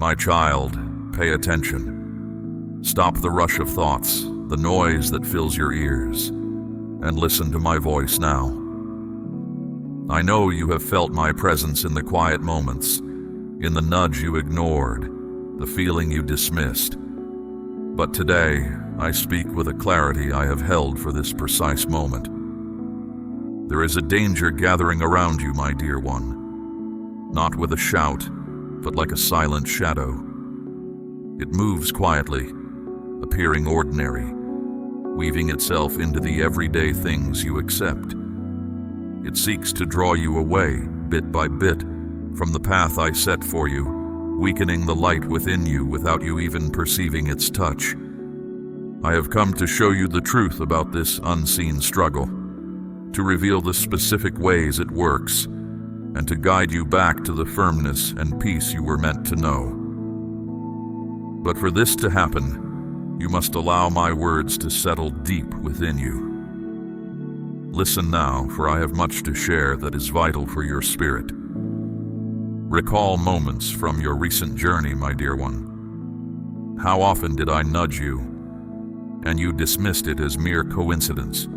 My child, pay attention. Stop the rush of thoughts, the noise that fills your ears, and listen to my voice now. I know you have felt my presence in the quiet moments, in the nudge you ignored, the feeling you dismissed. But today, I speak with a clarity I have held for this precise moment. There is a danger gathering around you, my dear one. Not with a shout, but like a silent shadow. It moves quietly, appearing ordinary, weaving itself into the everyday things you accept. It seeks to draw you away, bit by bit, from the path I set for you, weakening the light within you without you even perceiving its touch. I have come to show you the truth about this unseen struggle, to reveal the specific ways it works, and to guide you back to the firmness and peace you were meant to know. But for this to happen, you must allow my words to settle deep within you. Listen now, for I have much to share that is vital for your spirit. Recall moments from your recent journey, my dear one. How often did I nudge you, and you dismissed it as mere coincidence?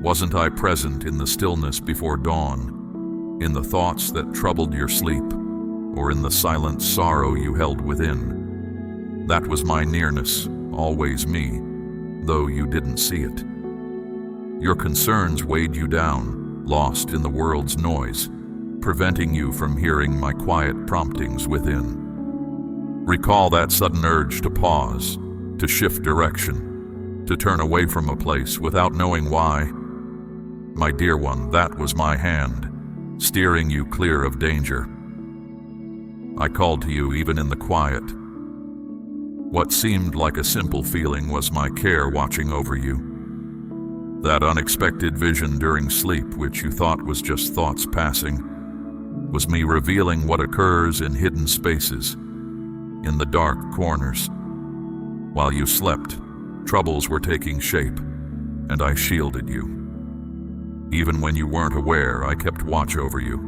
Wasn't I present in the stillness before dawn, in the thoughts that troubled your sleep, or in the silent sorrow you held within? That was my nearness, always me, though you didn't see it. Your concerns weighed you down, lost in the world's noise, preventing you from hearing my quiet promptings within. Recall that sudden urge to pause, to shift direction, to turn away from a place without knowing why. My dear one, that was my hand, steering you clear of danger. I called to you even in the quiet. What seemed like a simple feeling was my care watching over you. That unexpected vision during sleep, which you thought was just thoughts passing, was me revealing what occurs in hidden spaces, in the dark corners. While you slept, troubles were taking shape, and I shielded you. Even when you weren't aware, I kept watch over you,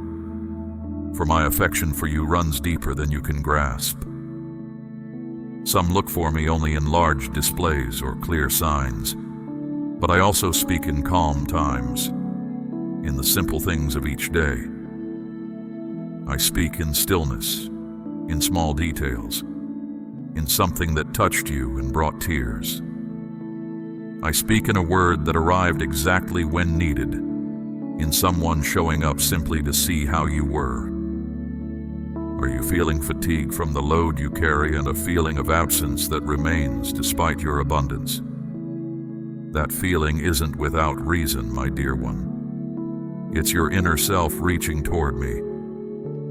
for my affection for you runs deeper than you can grasp. Some look for me only in large displays or clear signs, but I also speak in calm times, in the simple things of each day. I speak in stillness, in small details, in something that touched you and brought tears. I speak in a word that arrived exactly when needed, in someone showing up simply to see how you were. Are you feeling fatigue from the load you carry and a feeling of absence that remains despite your abundance? That feeling isn't without reason, my dear one. It's your inner self reaching toward me.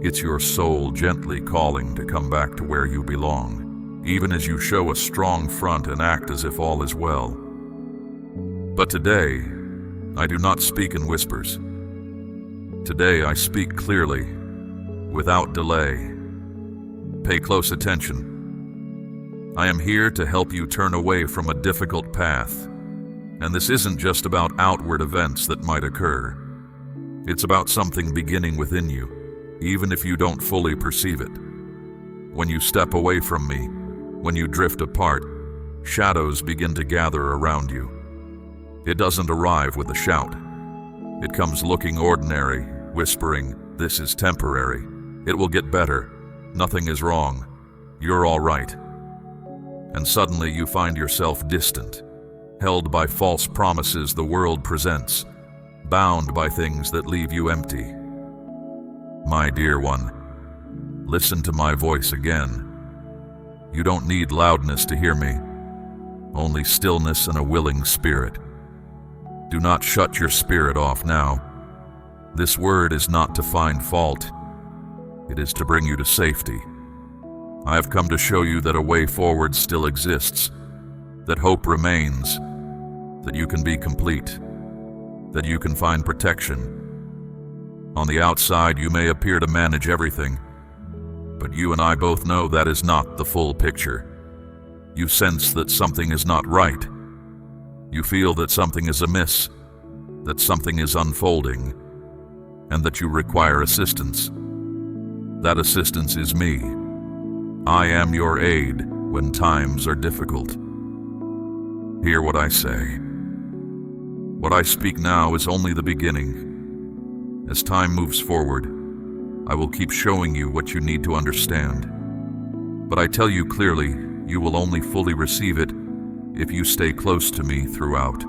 It's your soul gently calling to come back to where you belong, even as you show a strong front and act as if all is well. But today, I do not speak in whispers. Today I speak clearly, without delay. Pay close attention. I am here to help you turn away from a difficult path. And this isn't just about outward events that might occur. It's about something beginning within you, even if you don't fully perceive it. When you step away from me, when you drift apart, shadows begin to gather around you. It doesn't arrive with a shout. It comes looking ordinary, whispering, "This is temporary. It will get better. Nothing is wrong. You're all right." And suddenly you find yourself distant, held by false promises the world presents, bound by things that leave you empty. My dear one, listen to my voice again. You don't need loudness to hear me, only stillness and a willing spirit. Do not shut your spirit off now. This word is not to find fault. It is to bring you to safety. I have come to show you that a way forward still exists, that hope remains, that you can be complete, that you can find protection. On the outside, you may appear to manage everything, but you and I both know that is not the full picture. You sense that something is not right. You feel that something is amiss, that something is unfolding, and that you require assistance. That assistance is me, I am your aid when times are difficult. Hear what I say. What I speak now is only the beginning. As time moves forward, I will keep showing you what you need to understand. But I tell you clearly, you will only fully receive it if you stay close to me throughout.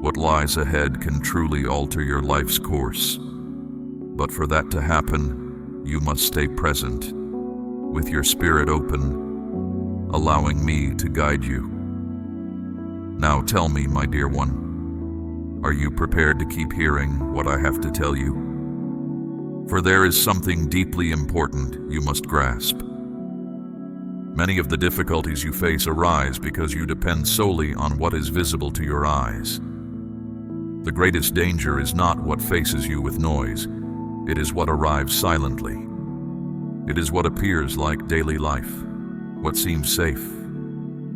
What lies ahead can truly alter your life's course. But for that to happen, you must stay present, with your spirit open, allowing me to guide you. Now tell me, my dear one, are you prepared to keep hearing what I have to tell you? For there is something deeply important you must grasp. Many of the difficulties you face arise because you depend solely on what is visible to your eyes. The greatest danger is not what faces you with noise, it is what arrives silently. It is what appears like daily life, what seems safe,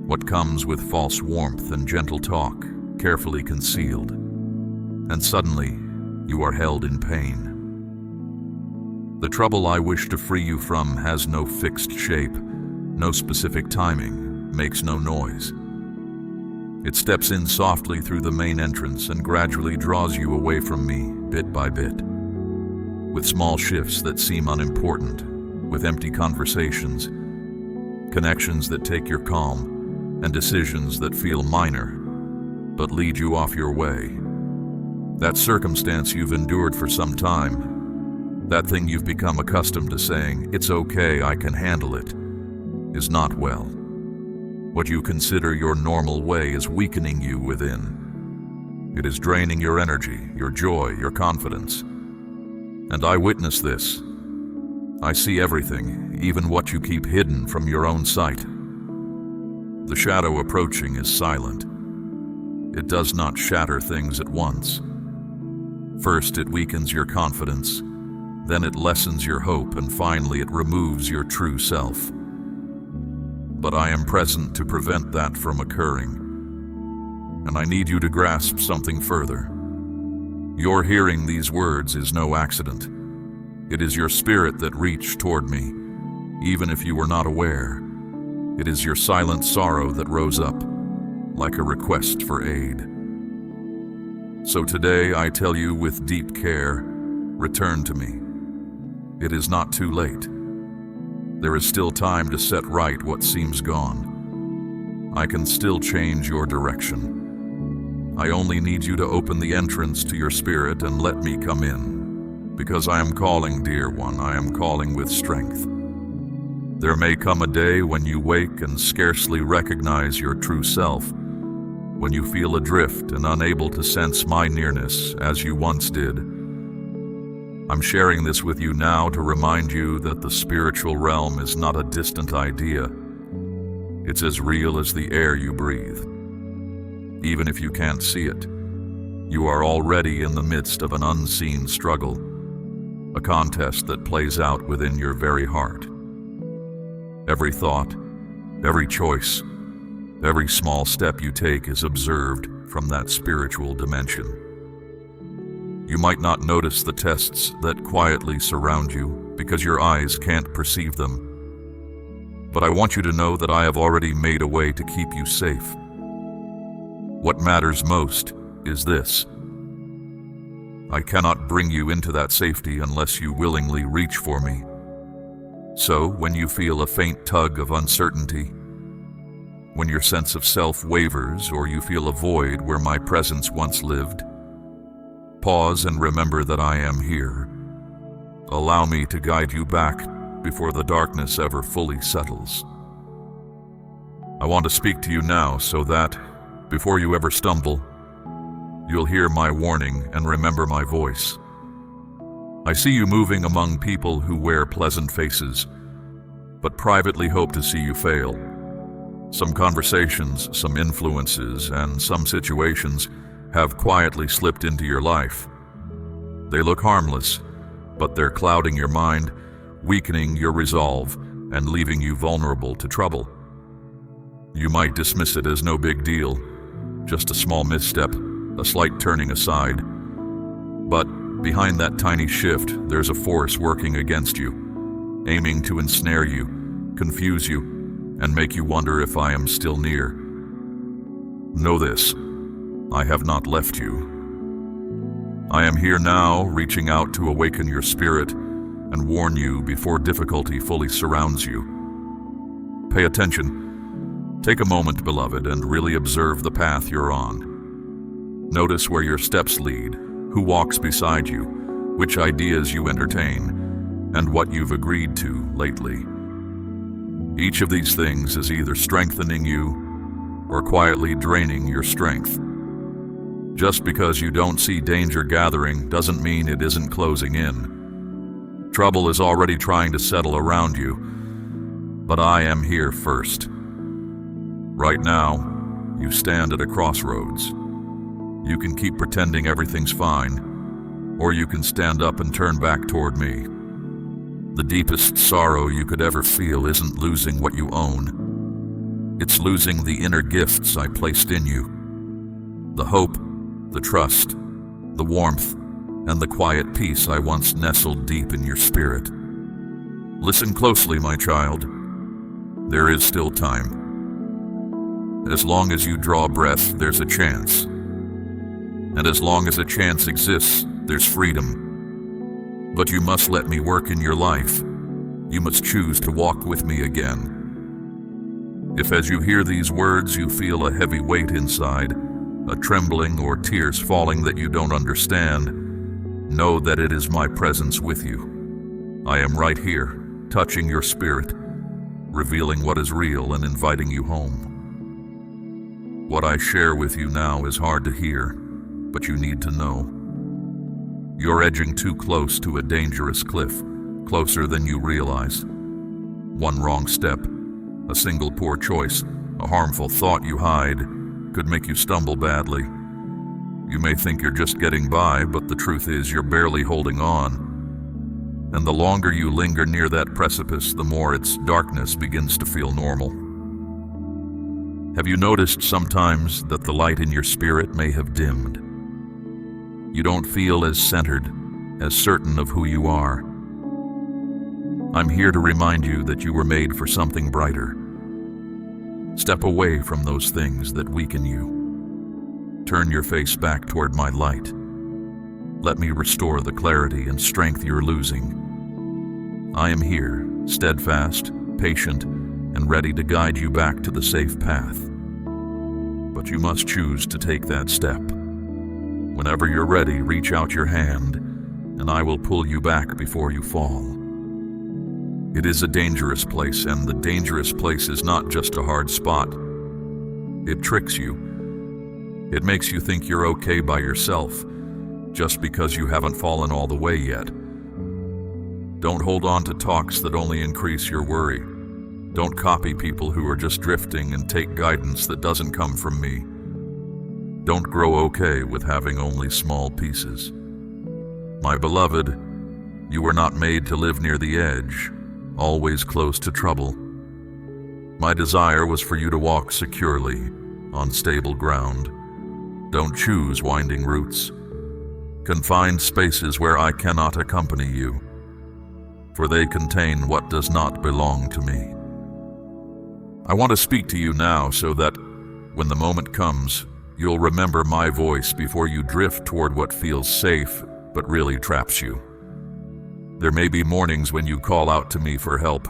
what comes with false warmth and gentle talk, carefully concealed. And suddenly, you are held in pain. The trouble I wish to free you from has no fixed shape, no specific timing, makes no noise. It steps in softly through the main entrance and gradually draws you away from me, bit by bit. With small shifts that seem unimportant, with empty conversations, connections that take your calm, and decisions that feel minor, but lead you off your way. That circumstance you've endured for some time, that thing you've become accustomed to saying, "It's okay, I can handle it," is not well. What you consider your normal way is weakening you within. It is draining your energy, your joy, your confidence. And I witness this. I see everything, even what you keep hidden from your own sight. The shadow approaching is silent. It does not shatter things at once. First, it weakens your confidence. Then it lessens your hope, and finally it removes your true self. But I am present to prevent that from occurring. And I need you to grasp something further. Your hearing these words is no accident. It is your spirit that reached toward me, even if you were not aware. It is your silent sorrow that rose up, like a request for aid. So today I tell you with deep care, return to me. It is not too late. There is still time to set right what seems gone. I can still change your direction. I only need you to open the entrance to your spirit and let me come in. Because I am calling, dear one, I am calling with strength. There may come a day when you wake and scarcely recognize your true self, when you feel adrift and unable to sense my nearness as you once did. I'm sharing this with you now to remind you that the spiritual realm is not a distant idea. It's as real as the air you breathe. Even if you can't see it, you are already in the midst of an unseen struggle, a contest that plays out within your very heart. Every thought, every choice, every small step you take is observed from that spiritual dimension. You might not notice the tests that quietly surround you because your eyes can't perceive them. But I want you to know that I have already made a way to keep you safe. What matters most is this. I cannot bring you into that safety unless you willingly reach for me. So, when you feel a faint tug of uncertainty, when your sense of self wavers or you feel a void where my presence once lived, pause and remember that I am here. Allow me to guide you back before the darkness ever fully settles. I want to speak to you now so that, before you ever stumble, you'll hear my warning and remember my voice. I see you moving among people who wear pleasant faces, but privately hope to see you fail. Some conversations, some influences, and some situations have quietly slipped into your life. They look harmless, but they're clouding your mind, weakening your resolve, and leaving you vulnerable to trouble. You might dismiss it as no big deal, just a small misstep, a slight turning aside. But behind that tiny shift, there's a force working against you, aiming to ensnare you, confuse you, and make you wonder if I am still near. Know this, I have not left you. I am here now, reaching out to awaken your spirit and warn you before difficulty fully surrounds you. Pay attention. Take a moment, beloved, and really observe the path you're on. Notice where your steps lead, who walks beside you, which ideas you entertain, and what you've agreed to lately. Each of these things is either strengthening you or quietly draining your strength. Just because you don't see danger gathering doesn't mean it isn't closing in. Trouble is already trying to settle around you, but I am here first. Right now, you stand at a crossroads. You can keep pretending everything's fine, or you can stand up and turn back toward me. The deepest sorrow you could ever feel isn't losing what you own. It's losing the inner gifts I placed in you. The hope, the trust, the warmth, and the quiet peace I once nestled deep in your spirit. Listen closely, my child. There is still time. As long as you draw breath, there's a chance. And as long as a chance exists, there's freedom. But you must let me work in your life. You must choose to walk with me again. If as you hear these words you feel a heavy weight inside, a trembling or tears falling that you don't understand, know that it is my presence with you. I am right here, touching your spirit, revealing what is real and inviting you home. What I share with you now is hard to hear, but you need to know. You're edging too close to a dangerous cliff, closer than you realize. One wrong step, a single poor choice, a harmful thought you hide, could make you stumble badly. You may think you're just getting by, but the truth is you're barely holding on. And the longer you linger near that precipice, the more its darkness begins to feel normal. Have you noticed sometimes that the light in your spirit may have dimmed? You don't feel as centered, as certain of who you are. I'm here to remind you that you were made for something brighter. Step away from those things that weaken you. Turn your face back toward my light. Let me restore the clarity and strength you're losing. I am here, steadfast, patient, and ready to guide you back to the safe path. But you must choose to take that step. Whenever you're ready, reach out your hand, and I will pull you back before you fall. It is a dangerous place, and the dangerous place is not just a hard spot. It tricks you. It makes you think you're okay by yourself, just because you haven't fallen all the way yet. Don't hold on to talks that only increase your worry. Don't copy people who are just drifting and take guidance that doesn't come from me. Don't grow okay with having only small pieces. My beloved, you were not made to live near the edge, always close to trouble. My desire was for you to walk securely, on stable ground. Don't choose winding routes. Confined spaces where I cannot accompany you, for they contain what does not belong to me. I want to speak to you now so that, when the moment comes, you'll remember my voice before you drift toward what feels safe but really traps you. There may be mornings when you call out to me for help,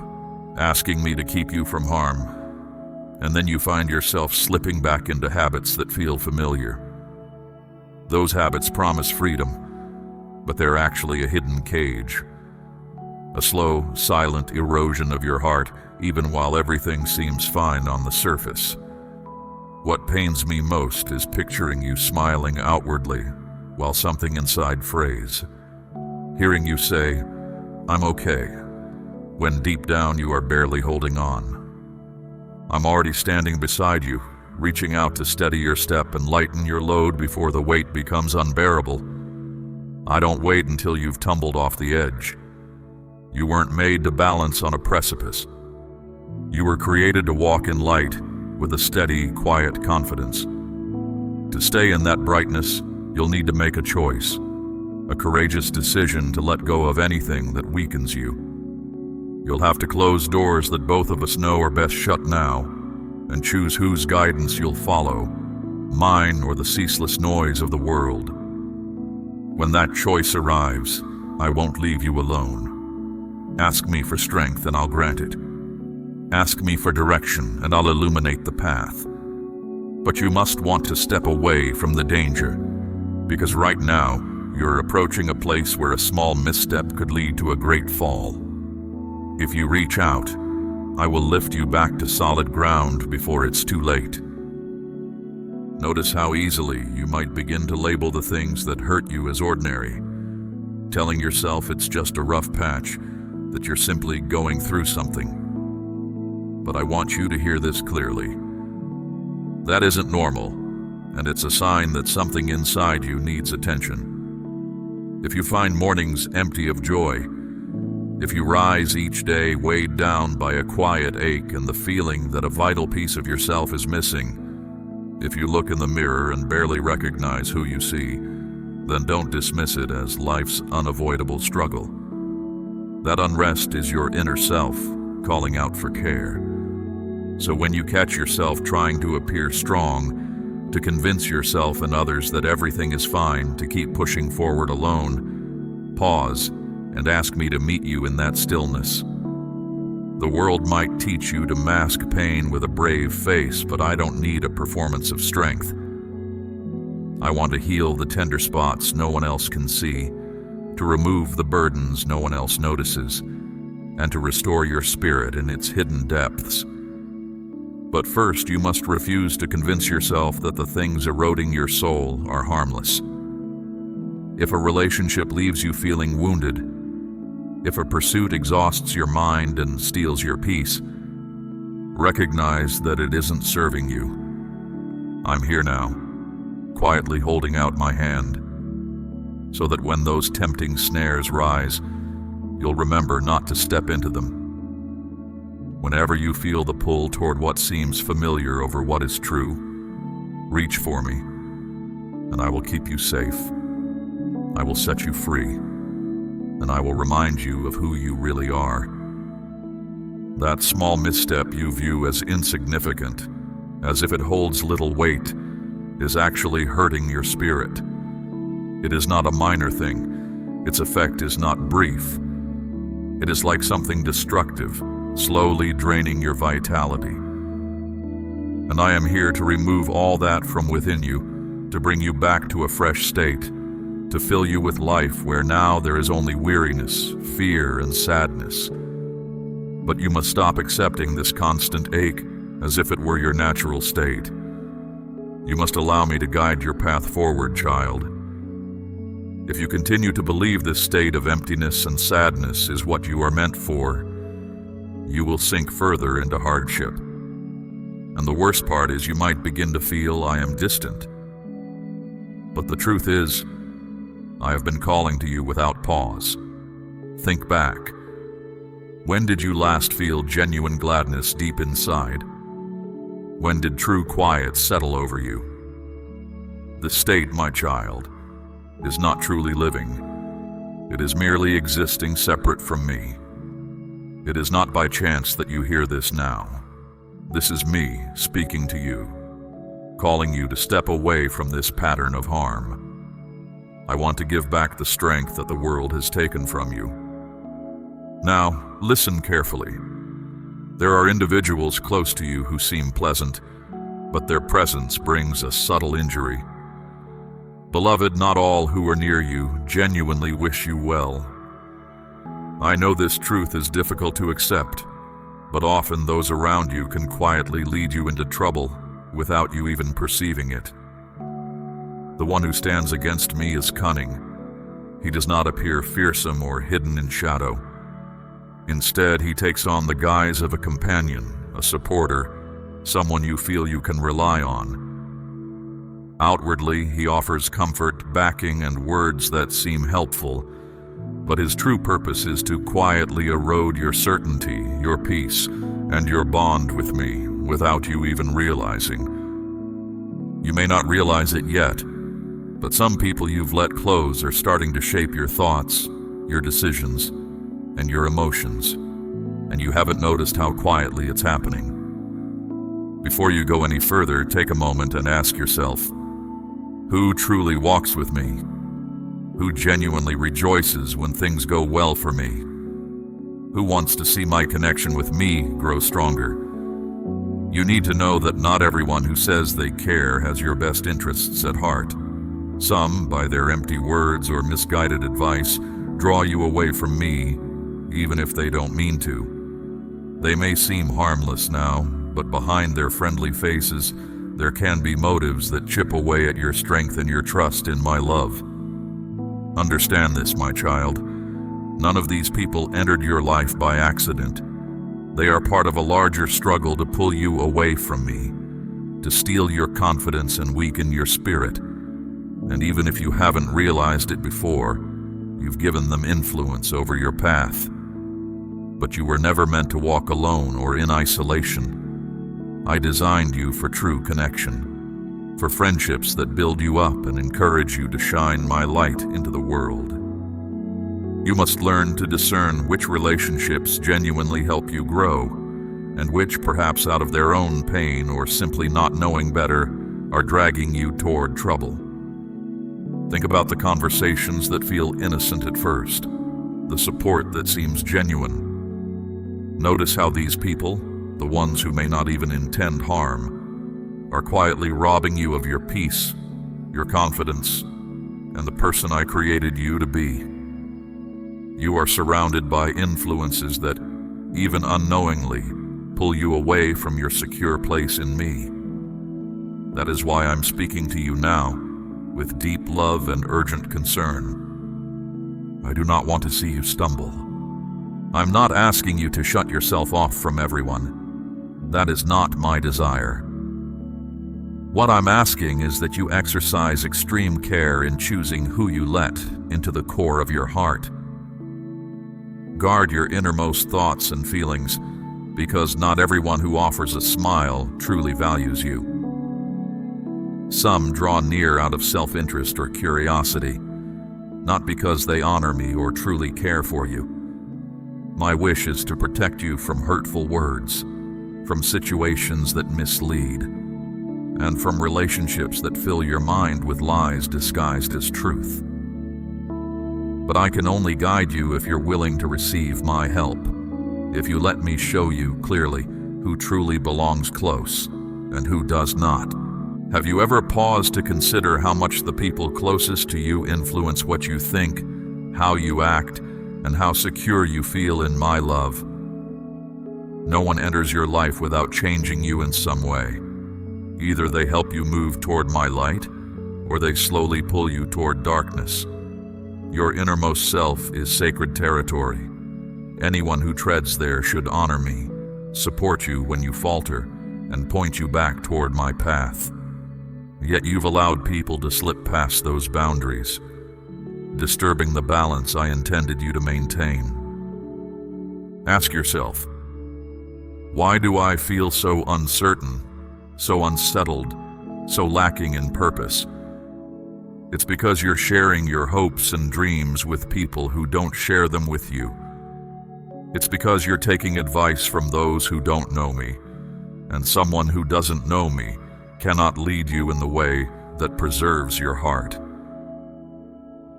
asking me to keep you from harm, and then you find yourself slipping back into habits that feel familiar. Those habits promise freedom, but they're actually a hidden cage. A slow, silent erosion of your heart, even while everything seems fine on the surface. What pains me most is picturing you smiling outwardly while something inside frays. Hearing you say, "I'm okay," when deep down you are barely holding on. I'm already standing beside you, reaching out to steady your step and lighten your load before the weight becomes unbearable. I don't wait until you've tumbled off the edge. You weren't made to balance on a precipice. You were created to walk in light with a steady, quiet confidence. To stay in that brightness, you'll need to make a choice, a courageous decision to let go of anything that weakens you. You'll have to close doors that both of us know are best shut now, and choose whose guidance you'll follow, mine or the ceaseless noise of the world. When that choice arrives, I won't leave you alone. Ask me for strength and I'll grant it. Ask me for direction and I'll illuminate the path. But you must want to step away from the danger, because right now you're approaching a place where a small misstep could lead to a great fall. If you reach out, I will lift you back to solid ground before it's too late. Notice how easily you might begin to label the things that hurt you as ordinary, telling yourself it's just a rough patch, that you're simply going through something. But I want you to hear this clearly. That isn't normal, and it's a sign that something inside you needs attention. If you find mornings empty of joy, if you rise each day weighed down by a quiet ache and the feeling that a vital piece of yourself is missing, if you look in the mirror and barely recognize who you see, then don't dismiss it as life's unavoidable struggle. That unrest is your inner self calling out for care. So when you catch yourself trying to appear strong, to convince yourself and others that everything is fine, to keep pushing forward alone, pause and ask me to meet you in that stillness. The world might teach you to mask pain with a brave face, but I don't need a performance of strength. I want to heal the tender spots no one else can see, to remove the burdens no one else notices, and to restore your spirit in its hidden depths. But first, you must refuse to convince yourself that the things eroding your soul are harmless. If a relationship leaves you feeling wounded, if a pursuit exhausts your mind and steals your peace, recognize that it isn't serving you. I'm here now, quietly holding out my hand, so that when those tempting snares rise, you'll remember not to step into them. Whenever you feel the pull toward what seems familiar over what is true, reach for me, and I will keep you safe. I will set you free, and I will remind you of who you really are. That small misstep you view as insignificant, as if it holds little weight, is actually hurting your spirit. It is not a minor thing. Its effect is not brief. It is like something destructive, slowly draining your vitality. And I am here to remove all that from within you, to bring you back to a fresh state, to fill you with life where now there is only weariness, fear, and sadness. But you must stop accepting this constant ache as if it were your natural state. You must allow me to guide your path forward, child. If you continue to believe this state of emptiness and sadness is what you are meant for, you will sink further into hardship. And the worst part is you might begin to feel I am distant. But the truth is, I have been calling to you without pause. Think back. When did you last feel genuine gladness deep inside? When did true quiet settle over you? The state, my child, is not truly living. It is merely existing separate from me. It is not by chance that you hear this now. This is me speaking to you, calling you to step away from this pattern of harm. I want to give back the strength that the world has taken from you. Now, listen carefully. There are individuals close to you who seem pleasant, but their presence brings a subtle injury. Beloved, not all who are near you genuinely wish you well. I know this truth is difficult to accept, but often those around you can quietly lead you into trouble without you even perceiving it. The one who stands against me is cunning. He does not appear fearsome or hidden in shadow. Instead, he takes on the guise of a companion, a supporter, someone you feel you can rely on. Outwardly, he offers comfort, backing, and words that seem helpful, but his true purpose is to quietly erode your certainty, your peace, and your bond with me without you even realizing. You may not realize it yet, but some people you've let close are starting to shape your thoughts, your decisions, and your emotions. and you haven't noticed how quietly it's happening. Before you go any further, take a moment and ask yourself, who truly walks with me? Who genuinely rejoices when things go well for me? Who wants to see my connection with me grow stronger? You need to know that not everyone who says they care has your best interests at heart. Some, by their empty words or misguided advice, draw you away from me, even if they don't mean to. They may seem harmless now, but behind their friendly faces, there can be motives that chip away at your strength and your trust in my love. Understand this, my child. None of these people entered your life by accident. They are part of a larger struggle to pull you away from me, to steal your confidence and weaken your spirit. And even if you haven't realized it before, you've given them influence over your path. But you were never meant to walk alone or in isolation. I designed you for true connection, for friendships that build you up and encourage you to shine my light into the world. You must learn to discern which relationships genuinely help you grow, and which, perhaps out of their own pain or simply not knowing better, are dragging you toward trouble. Think about the conversations that feel innocent at first, the support that seems genuine. Notice how these people, the ones who may not even intend harm, are quietly robbing you of your peace, your confidence, and the person I created you to be. You are surrounded by influences that, even unknowingly, pull you away from your secure place in me. That is why I'm speaking to you now, with deep love and urgent concern. I do not want to see you stumble. I'm not asking you to shut yourself off from everyone. That is not my desire. What I'm asking is that you exercise extreme care in choosing who you let into the core of your heart. Guard your innermost thoughts and feelings, because not everyone who offers a smile truly values you. Some draw near out of self-interest or curiosity, not because they honor me or truly care for you. My wish is to protect you from hurtful words, from situations that mislead, and from relationships that fill your mind with lies disguised as truth. But I can only guide you if you're willing to receive my help, if you let me show you clearly who truly belongs close and who does not. Have you ever paused to consider how much the people closest to you influence what you think, how you act, and how secure you feel in my love? No one enters your life without changing you in some way. Either they help you move toward my light, or they slowly pull you toward darkness. Your innermost self is sacred territory. Anyone who treads there should honor me, support you when you falter, and point you back toward my path. Yet you've allowed people to slip past those boundaries, disturbing the balance I intended you to maintain. Ask yourself, why do I feel so uncertain, so unsettled, so lacking in purpose? It's because you're sharing your hopes and dreams with people who don't share them with you. It's because you're taking advice from those who don't know me, and someone who doesn't know me cannot lead you in the way that preserves your heart.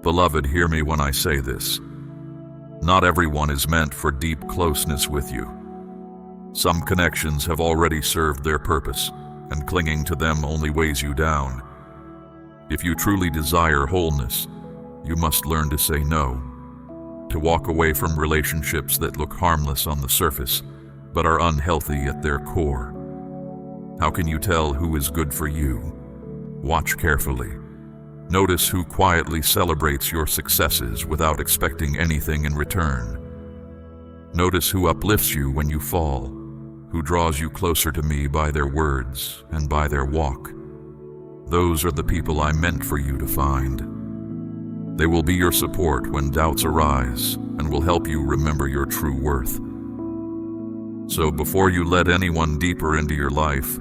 Beloved, hear me when I say this. Not everyone is meant for deep closeness with you. Some connections have already served their purpose, and clinging to them only weighs you down. If you truly desire wholeness, you must learn to say no, to walk away from relationships that look harmless on the surface, but are unhealthy at their core. How can you tell who is good for you? Watch carefully. Notice who quietly celebrates your successes without expecting anything in return. Notice who uplifts you when you fall, who draws you closer to me by their words and by their walk. Those are the people I meant for you to find. They will be your support when doubts arise and will help you remember your true worth. So before you let anyone deeper into your life,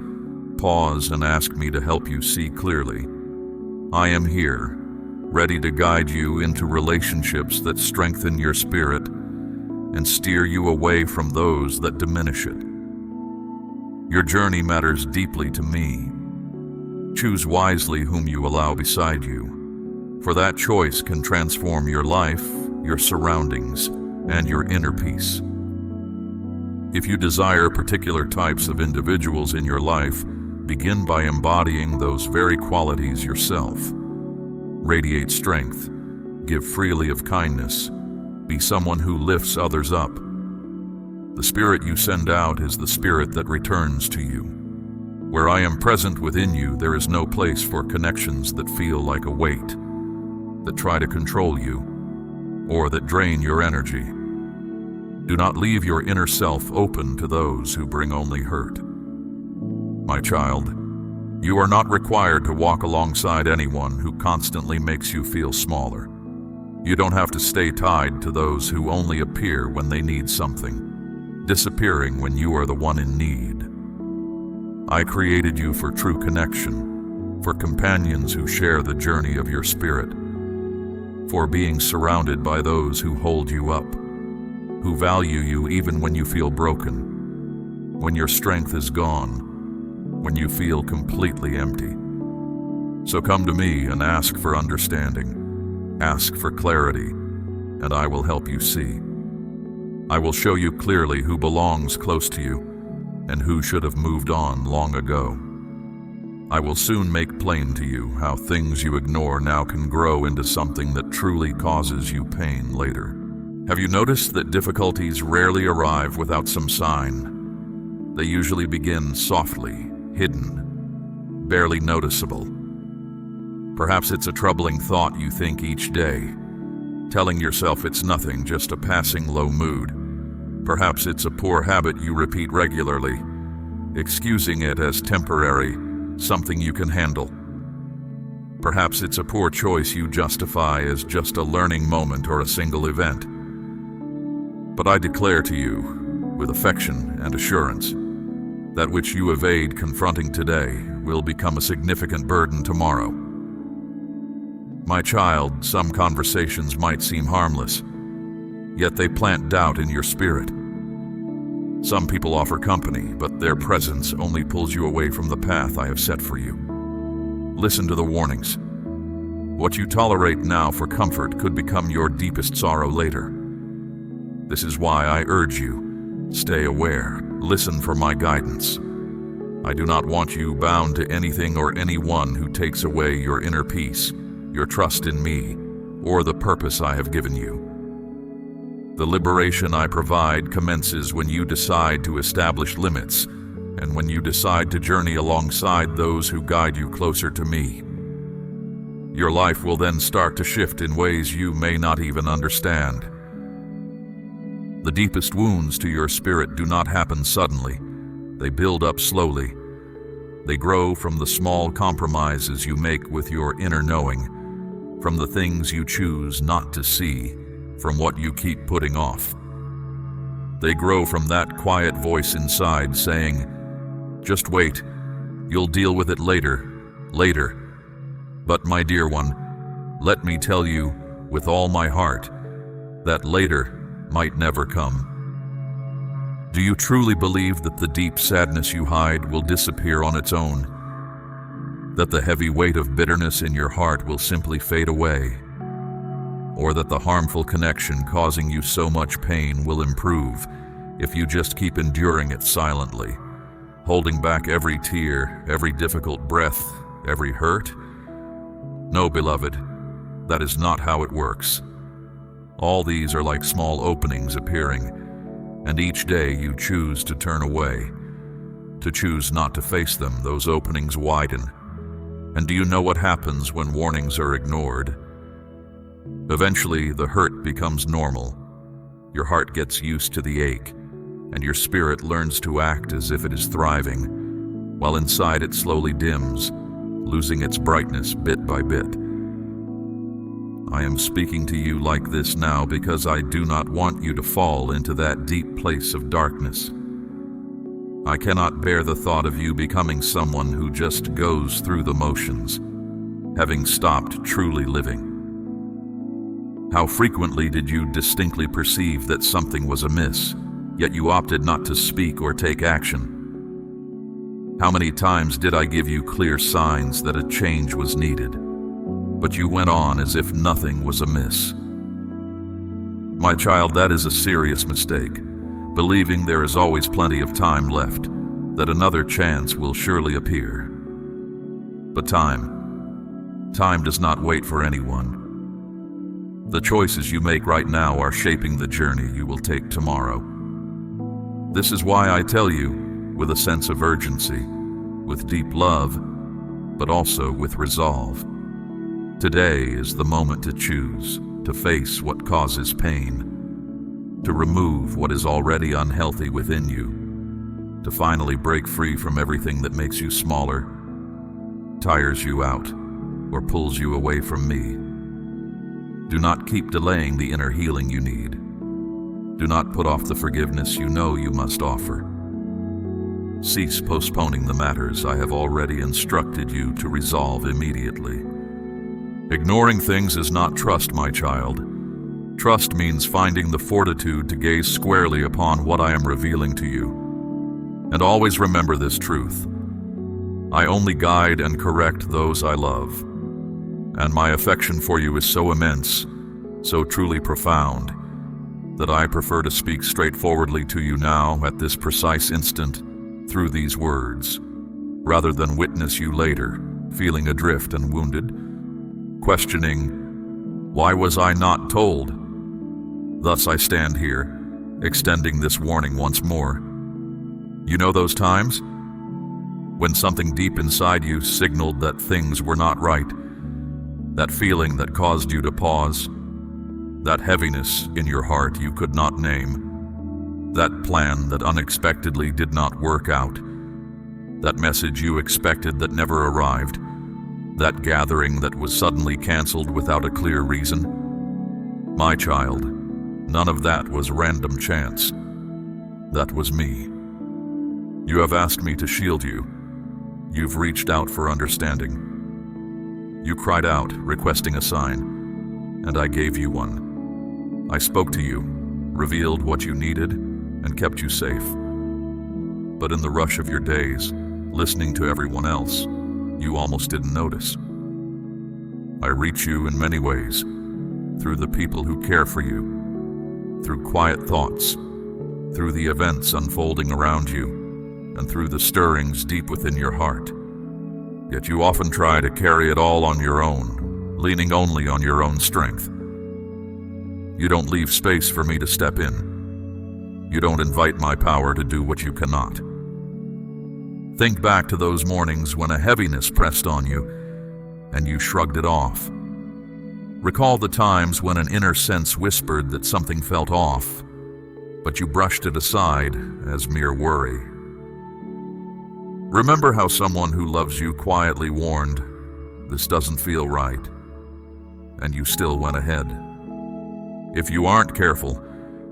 pause and ask me to help you see clearly. I am here, ready to guide you into relationships that strengthen your spirit and steer you away from those that diminish it. Your journey matters deeply to me. Choose wisely whom you allow beside you, for that choice can transform your life, your surroundings, and your inner peace. If you desire particular types of individuals in your life, begin by embodying those very qualities yourself. Radiate strength, give freely of kindness, be someone who lifts others up. The spirit you send out is the spirit that returns to you. Where I am present within you, there is no place for connections that feel like a weight, that try to control you, or that drain your energy. Do not leave your inner self open to those who bring only hurt. My child, you are not required to walk alongside anyone who constantly makes you feel smaller. You don't have to stay tied to those who only appear when they need something, disappearing when you are the one in need. I created you for true connection, for companions who share the journey of your spirit, for being surrounded by those who hold you up, who value you even when you feel broken, when your strength is gone, when you feel completely empty. So come to me and ask for understanding, ask for clarity, and I will help you see. I will show you clearly who belongs close to you and who should have moved on long ago. I will soon make plain to you how things you ignore now can grow into something that truly causes you pain later. Have you noticed that difficulties rarely arrive without some sign? They usually begin softly, hidden, barely noticeable. Perhaps it's a troubling thought you think each day, telling yourself it's nothing, just a passing low mood. Perhaps it's a poor habit you repeat regularly, excusing it as temporary, something you can handle. Perhaps it's a poor choice you justify as just a learning moment or a single event. But I declare to you, with affection and assurance, that which you evade confronting today will become a significant burden tomorrow. My child, some conversations might seem harmless, yet they plant doubt in your spirit. Some people offer company, but their presence only pulls you away from the path I have set for you. Listen to the warnings. What you tolerate now for comfort could become your deepest sorrow later. This is why I urge you, stay aware, listen for my guidance. I do not want you bound to anything or anyone who takes away your inner peace, your trust in me, or the purpose I have given you. The liberation I provide commences when you decide to establish limits and when you decide to journey alongside those who guide you closer to me. Your life will then start to shift in ways you may not even understand. The deepest wounds to your spirit do not happen suddenly. They build up slowly. They grow from the small compromises you make with your inner knowing, from the things you choose not to see, from what you keep putting off. They grow from that quiet voice inside saying, "Just wait, you'll deal with it later. But my dear one, let me tell you with all my heart, that later might never come." Do you truly believe that the deep sadness you hide will disappear on its own? That the heavy weight of bitterness in your heart will simply fade away? Or that the harmful connection causing you so much pain will improve if you just keep enduring it silently, holding back every tear, every difficult breath, every hurt? No, beloved, that is not how it works. All these are like small openings appearing, and each day you choose to turn away, to choose not to face them, those openings widen. And do you know what happens when warnings are ignored? Eventually, the hurt becomes normal. Your heart gets used to the ache, and your spirit learns to act as if it is thriving, while inside it slowly dims, losing its brightness bit by bit. I am speaking to you like this now because I do not want you to fall into that deep place of darkness. I cannot bear the thought of you becoming someone who just goes through the motions, having stopped truly living. How frequently did you distinctly perceive that something was amiss, yet you opted not to speak or take action? How many times did I give you clear signs that a change was needed, but you went on as if nothing was amiss? My child, that is a serious mistake, believing there is always plenty of time left, that another chance will surely appear. But time does not wait for anyone. The choices you make right now are shaping the journey you will take tomorrow. This is why I tell you, with a sense of urgency, with deep love, but also with resolve. Today is the moment to choose, to face what causes pain, to remove what is already unhealthy within you, to finally break free from everything that makes you smaller, tires you out, or pulls you away from me. Do not keep delaying the inner healing you need. Do not put off the forgiveness you know you must offer. Cease postponing the matters I have already instructed you to resolve immediately. Ignoring things is not trust, my child. Trust means finding the fortitude to gaze squarely upon what I am revealing to you. And always remember this truth. I only guide and correct those I love. And my affection for you is so immense, so truly profound, that I prefer to speak straightforwardly to you now at this precise instant through these words, rather than witness you later, feeling adrift and wounded, questioning, why was I not told? Thus I stand here, extending this warning once more. You know those times? When something deep inside you signaled that things were not right, that feeling that caused you to pause, that heaviness in your heart you could not name, that plan that unexpectedly did not work out, that message you expected that never arrived, that gathering that was suddenly canceled without a clear reason. My child, none of that was random chance. That was me. You have asked me to shield you. You've reached out for understanding. You cried out, requesting a sign, and I gave you one. I spoke to you, revealed what you needed, and kept you safe. But in the rush of your days, listening to everyone else, you almost didn't notice. I reach you in many ways, through the people who care for you, through quiet thoughts, through the events unfolding around you, and through the stirrings deep within your heart. Yet you often try to carry it all on your own, leaning only on your own strength. You don't leave space for me to step in. You don't invite my power to do what you cannot. Think back to those mornings when a heaviness pressed on you, and you shrugged it off. Recall the times when an inner sense whispered that something felt off, but you brushed it aside as mere worry. Remember how someone who loves you quietly warned, "This doesn't feel right," and you still went ahead. If you aren't careful,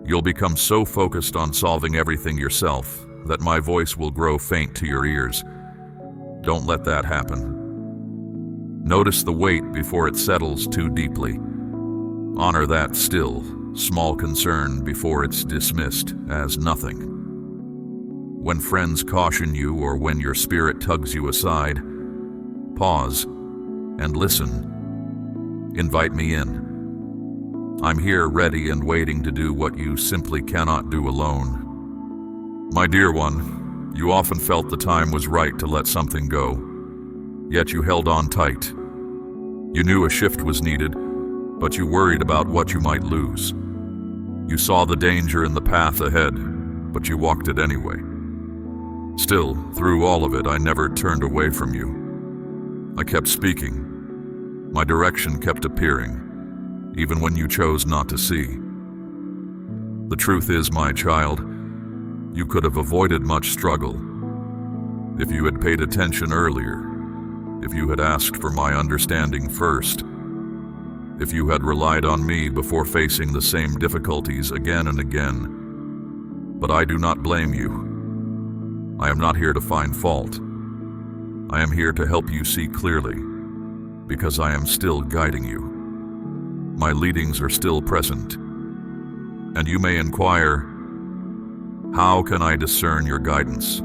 you'll become so focused on solving everything yourself that my voice will grow faint to your ears. Don't let that happen. Notice the weight before it settles too deeply. Honor that still, small concern before it's dismissed as nothing. When friends caution you or when your spirit tugs you aside, pause and listen. Invite me in. I'm here ready and waiting to do what you simply cannot do alone. My dear one, you often felt the time was right to let something go, yet you held on tight. You knew a shift was needed, but you worried about what you might lose. You saw the danger in the path ahead, but you walked it anyway. Still, through all of it, I never turned away from you. I kept speaking. My direction kept appearing, even when you chose not to see. The truth is, my child, you could have avoided much struggle if you had paid attention earlier, if you had asked for my understanding first, if you had relied on me before facing the same difficulties again and again. But I do not blame you. I am not here to find fault. I am here to help you see clearly, because I am still guiding you. my leadings are still present. And you may inquire, how can I discern your guidance?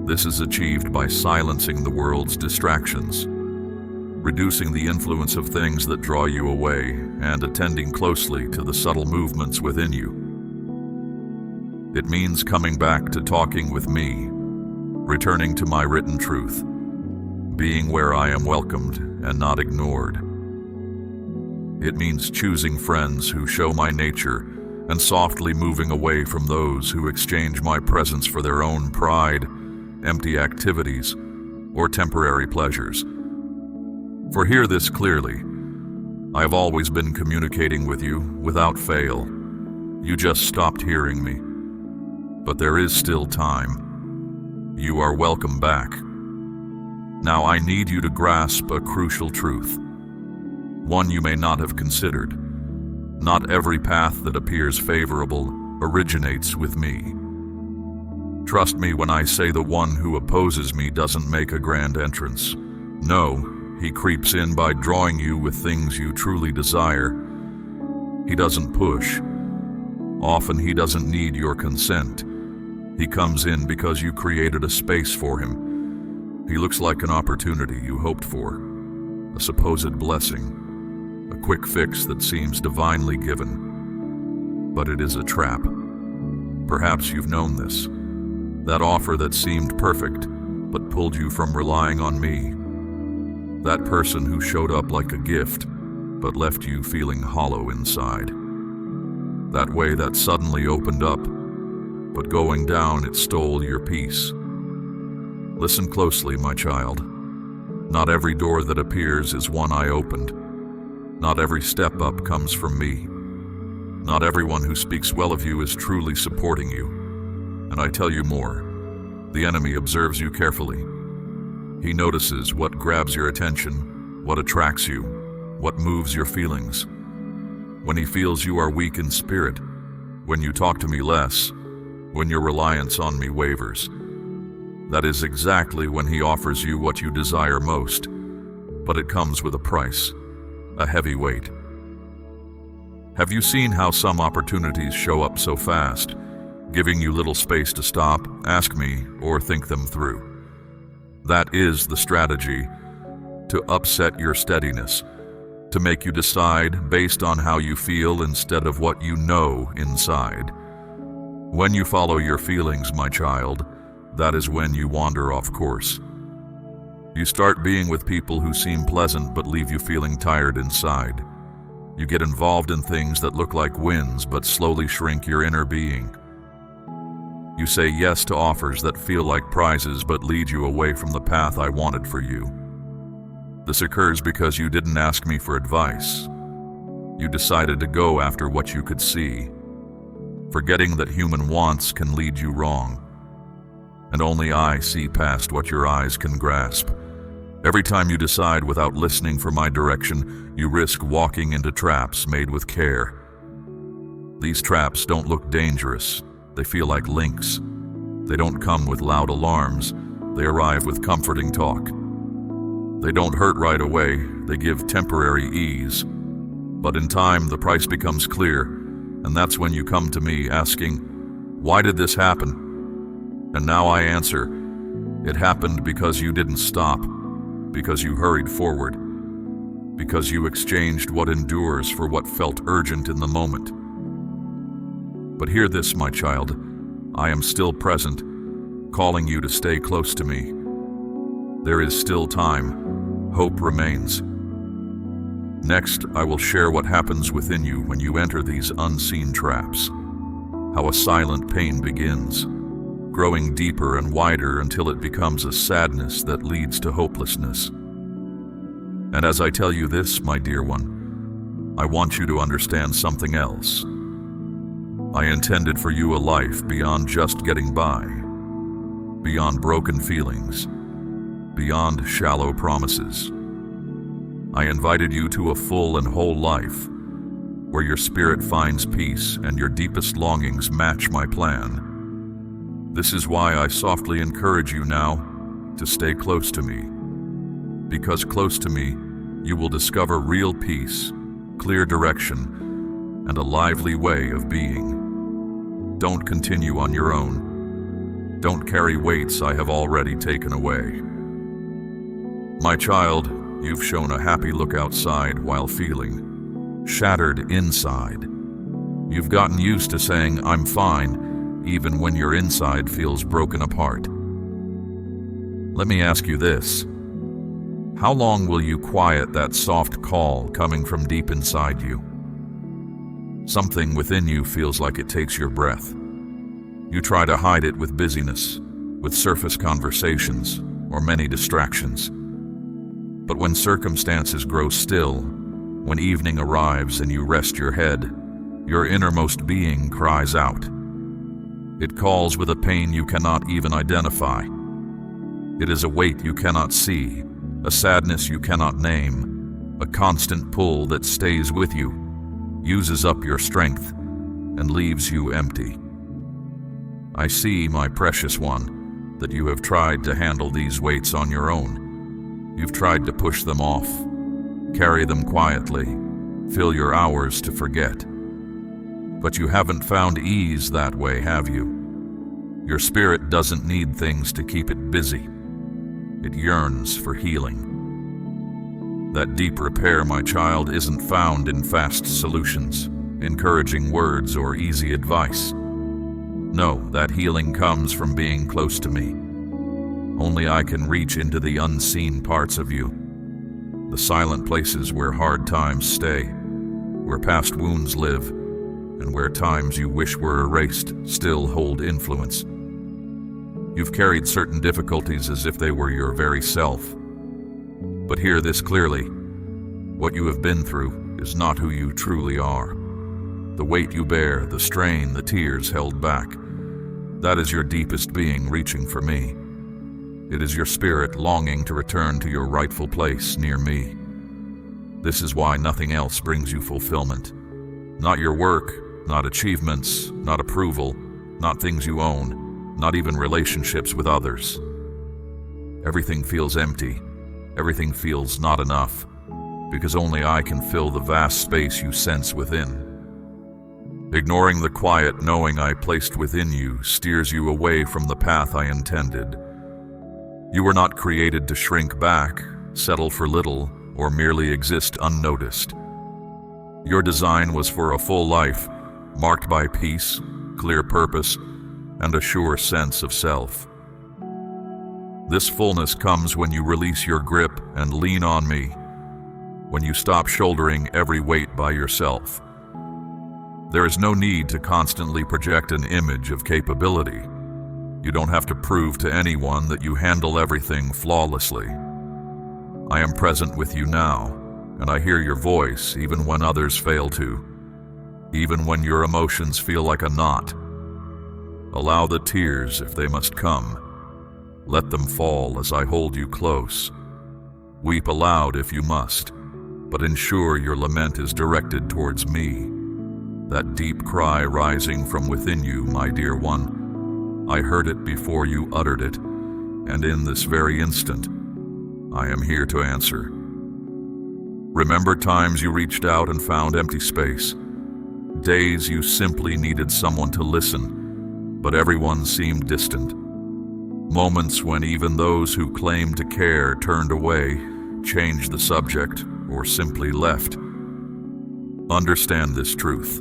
This is achieved by silencing the world's distractions, reducing the influence of things that draw you away, and attending closely to the subtle movements within you. It means coming back to talking with me, returning to my written truth, being where I am welcomed and not ignored. It means choosing friends who show my nature and softly moving away from those who exchange my presence for their own pride, empty activities, or temporary pleasures. For hear this clearly, I have always been communicating with you without fail. You just stopped hearing me. But there is still time. You are welcome back. Now I need you to grasp a crucial truth, one you may not have considered. Not every path that appears favorable originates with me. Trust me when I say the one who opposes me doesn't make a grand entrance. No, he creeps in by drawing you with things you truly desire. He doesn't push. Often he doesn't need your consent. He comes in because you created a space for him. He looks like an opportunity you hoped for, a supposed blessing. A quick fix that seems divinely given. But it is a trap. Perhaps you've known this. That offer that seemed perfect, but pulled you from relying on me. That person who showed up like a gift, but left you feeling hollow inside. That way that suddenly opened up, but going down it stole your peace. Listen closely, my child. Not every door that appears is one I opened. Not every step up comes from me. Not everyone who speaks well of you is truly supporting you. And I tell you more, the enemy observes you carefully. He notices what grabs your attention, what attracts you, what moves your feelings. When he feels you are weak in spirit, when you talk to me less, when your reliance on me wavers, that is exactly when he offers you what you desire most. But it comes with a price. A heavy weight. Have you seen how some opportunities show up so fast, giving you little space to stop, ask me, or think them through? That is the strategy, to upset your steadiness, to make you decide based on how you feel instead of what you know inside. When you follow your feelings, my child, that is when you wander off course. You start being with people who seem pleasant but leave you feeling tired inside. You get involved in things that look like wins but slowly shrink your inner being. You say yes to offers that feel like prizes but lead you away from the path I wanted for you. This occurs because you didn't ask me for advice. You decided to go after what you could see, forgetting that human wants can lead you wrong. And only I see past what your eyes can grasp. Every time you decide without listening for my direction, you risk walking into traps made with care. These traps don't look dangerous. They feel like links. They don't come with loud alarms. They arrive with comforting talk. They don't hurt right away. They give temporary ease. But in time, the price becomes clear, and that's when you come to me asking, why did this happen? And now I answer, it happened because you didn't stop. Because you hurried forward, because you exchanged what endures for what felt urgent in the moment. But hear this, my child, I am still present, calling you to stay close to me. There is still time, hope remains. Next, I will share what happens within you when you enter these unseen traps, how a silent pain begins, growing deeper and wider until it becomes a sadness that leads to hopelessness. And as I tell you this, my dear one, I want you to understand something else. I intended for you a life beyond just getting by, beyond broken feelings, beyond shallow promises. I invited you to a full and whole life, where your spirit finds peace and your deepest longings match my plan. This is why I softly encourage you now to stay close to me. Because close to me, you will discover real peace, clear direction, and a lively way of being. Don't continue on your own. Don't carry weights I have already taken away. My child, you've shown a happy look outside while feeling shattered inside. You've gotten used to saying, "I'm fine," even when your inside feels broken apart. Let me ask you this. How long will you quiet that soft call coming from deep inside you? Something within you feels like it takes your breath. You try to hide it with busyness, with surface conversations, or many distractions. But when circumstances grow still, when evening arrives and you rest your head, your innermost being cries out. It calls with a pain you cannot even identify. It is a weight you cannot see, a sadness you cannot name, a constant pull that stays with you, uses up your strength, and leaves you empty. I see, my precious one, that you have tried to handle these weights on your own. You've tried to push them off, carry them quietly, fill your hours to forget. But you haven't found ease that way, have you? Your spirit doesn't need things to keep it busy. It yearns for healing. That deep repair, my child, isn't found in fast solutions, encouraging words, or easy advice. No, that healing comes from being close to me. Only I can reach into the unseen parts of you, the silent places where hard times stay, where past wounds live, and where times you wish were erased still hold influence. You've carried certain difficulties as if they were your very self. But hear this clearly. What you have been through is not who you truly are. The weight you bear, the strain, the tears held back, that is your deepest being reaching for me. It is your spirit longing to return to your rightful place near me. This is why nothing else brings you fulfillment. Not your work, not achievements, not approval, not things you own, not even relationships with others. Everything feels empty. Everything feels not enough, because only I can fill the vast space you sense within. Ignoring the quiet knowing I placed within you steers you away from the path I intended. You were not created to shrink back, settle for little, or merely exist unnoticed. Your design was for a full life, marked by peace, clear purpose, and a sure sense of self. This fullness comes when you release your grip and lean on me, when you stop shouldering every weight by yourself. There is no need to constantly project an image of capability. You don't have to prove to anyone that you handle everything flawlessly. I am present with you now, and I hear your voice even when others fail to, even when your emotions feel like a knot. Allow the tears if they must come. Let them fall as I hold you close. Weep aloud if you must, but ensure your lament is directed towards me. That deep cry rising from within you, my dear one, I heard it before you uttered it, and in this very instant, I am here to answer. Remember times you reached out and found empty space, days you simply needed someone to listen, but everyone seemed distant. Moments when even those who claimed to care turned away, changed the subject, or simply left. Understand this truth.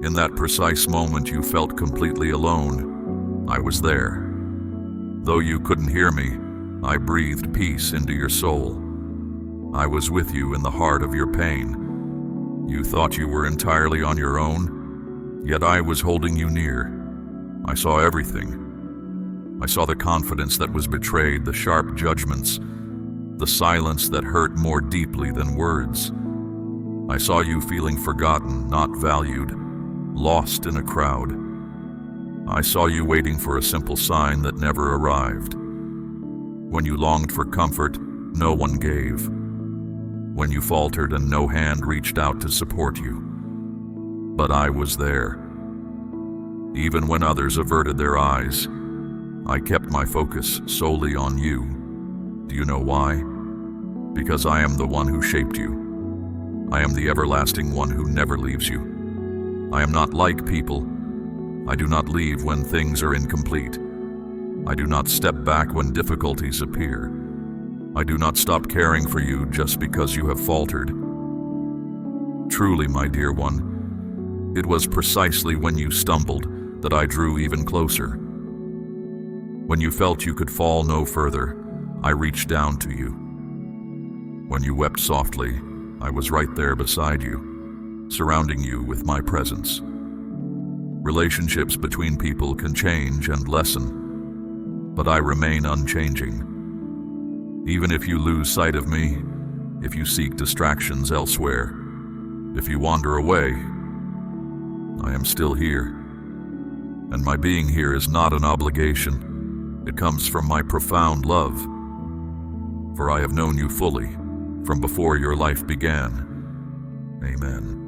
In that precise moment you felt completely alone, I was there. Though you couldn't hear me, I breathed peace into your soul. I was with you in the heart of your pain. You thought you were entirely on your own, yet I was holding you near. I saw everything. I saw the confidence that was betrayed, the sharp judgments, the silence that hurt more deeply than words. I saw you feeling forgotten, not valued, lost in a crowd. I saw you waiting for a simple sign that never arrived. When you longed for comfort, no one gave. When you faltered and no hand reached out to support you. But I was there. Even when others averted their eyes, I kept my focus solely on you. Do you know why? Because I am the one who shaped you. I am the everlasting one who never leaves you. I am not like people. I do not leave when things are incomplete. I do not step back when difficulties appear. I do not stop caring for you just because you have faltered. Truly, my dear one, it was precisely when you stumbled that I drew even closer. When you felt you could fall no further, I reached down to you. When you wept softly, I was right there beside you, surrounding you with my presence. Relationships between people can change and lessen, but I remain unchanging. Even if you lose sight of me, if you seek distractions elsewhere, if you wander away, I am still here. And my being here is not an obligation. It comes from my profound love. For I have known you fully, from before your life began. Amen.